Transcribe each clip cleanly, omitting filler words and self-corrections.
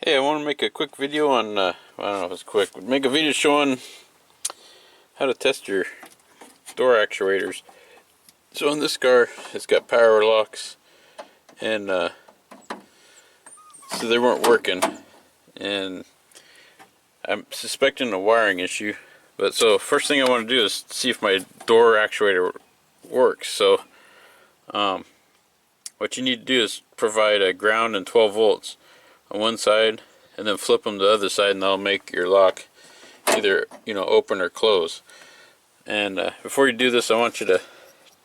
Hey, I want to make a quick video on, I don't know if it's quick, but make a video showing how to test your door actuators. So in this car, it's got power locks, and so they weren't working, and I'm suspecting a wiring issue. But so first thing I want to do is see if my door actuator works. So what you need to do is provide a ground and 12 volts on one side, and then flip them to the other side, and that'll make your lock either open or close. And before you do this, I want you to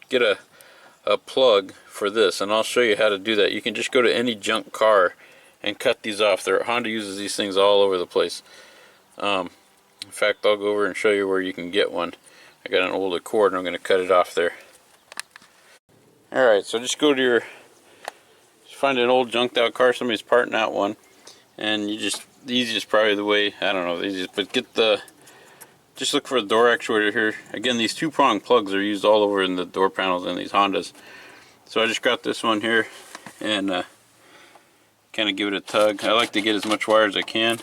get a plug for this, and I'll show you how to do that. You can just go to any junk car and cut these off. Honda uses these things all over the place. In fact, I'll go over and show you where you can get one. I got an old Accord and I'm going to cut it off there. Alright, so just go to find an old junked out car, somebody's parting out one, and the easiest probably the way, I don't know the easiest, but just look for the door actuator here. Again, these two-prong plugs are used all over in the door panels in these Hondas. So I just got this one here and kind of give it a tug. I like to get as much wire as I can.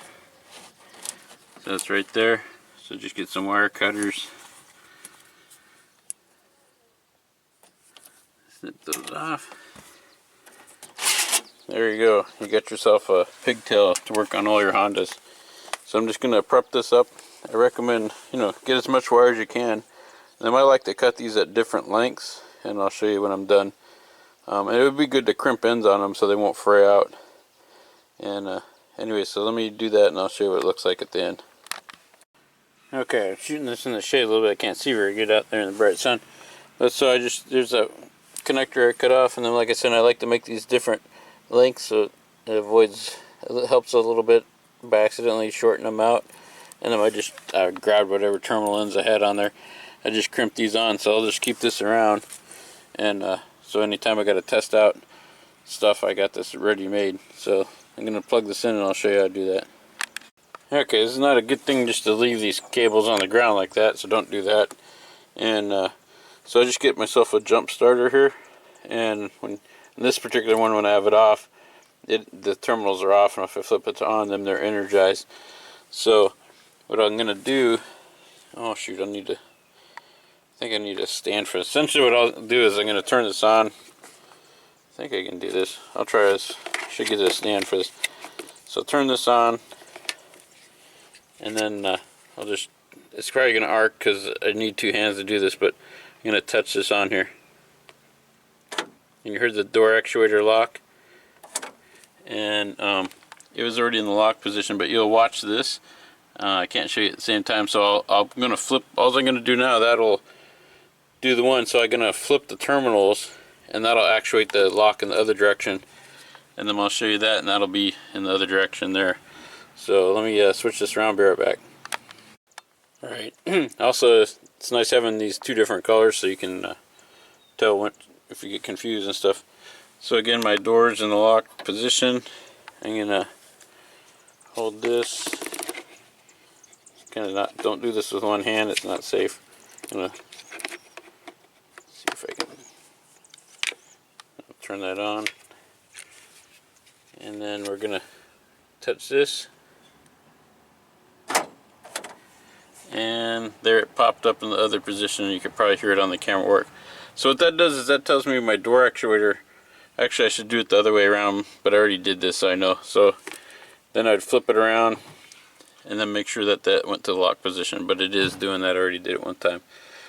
So that's right there. So just get some wire cutters. Snip those off. There you go. You got yourself a pigtail to work on all your Hondas. So I'm just going to prep this up. I recommend, get as much wire as you can. And I like to cut these at different lengths, and I'll show you when I'm done. And it would be good to crimp ends on them so they won't fray out. And anyway, so let me do that and I'll show you what it looks like at the end. Okay, I'm shooting this in the shade a little bit. I can't see very good out there in the bright sun. But so there's a connector I cut off, and then like I said, I like to make these different lengths so it helps a little bit by accidentally shorting them out. And then I grabbed whatever terminal ends I had on there. I just crimped these on, so I'll just keep this around. And so anytime I got to test out stuff, I got this ready made. So I'm going to plug this in and I'll show you how to do that. Okay, this is not a good thing just to leave these cables on the ground like that, so don't do that. And so I just get myself a jump starter here. And in this particular one, when I have it off, the terminals are off, and if I flip it on them, they're energized. So what I'm going to do, oh shoot, I think I need a stand for this. Essentially what I'll do is I'm going to turn this on. I think I can do this. I'll try this. Should get a stand for this. So turn this on, and then it's probably going to arc because I need two hands to do this, but I'm going to touch this on here. And you heard the door actuator lock. And it was already in the lock position, but you'll watch this. I can't show you at the same time, so I'm going to flip. All I'm going to do now, that'll do the one, so I'm going to flip the terminals, and that'll actuate the lock in the other direction. And then I'll show you that, and that'll be in the other direction there. So let me switch this around, be right back. Alright, also it's nice having these two different colors so you can tell if you get confused and stuff. So again, my door's in the lock position. I'm going to hold this. Don't do this with one hand, it's not safe. I'm going to see if I can turn that on. And then we're going to touch this. And there it popped up in the other position. You could probably hear it on the camera work. So what that does is that tells me my door actuator, actually I should do it the other way around, but I already did this, so I know. So then I'd flip it around and then make sure that went to the lock position, but it is doing that. I already did it one time.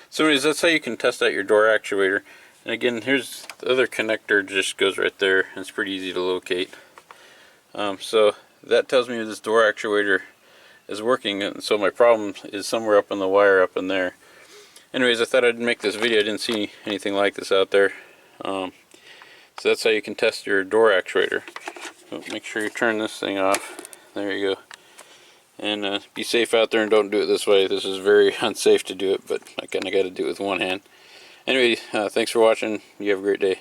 So anyways, that's how you can test out your door actuator. And again, here's the other connector, just goes right there, and it's pretty easy to locate. So that tells me this door actuator is working, and so my problem is somewhere up in the wire up in there. Anyways, I thought I'd make this video. I didn't see anything like this out there. So that's how you can test your door actuator. So make sure you turn this thing off. There you go. And be safe out there and don't do it this way. This is very unsafe to do it, but I kind of got to do it with one hand. Anyway, thanks for watching. You have a great day.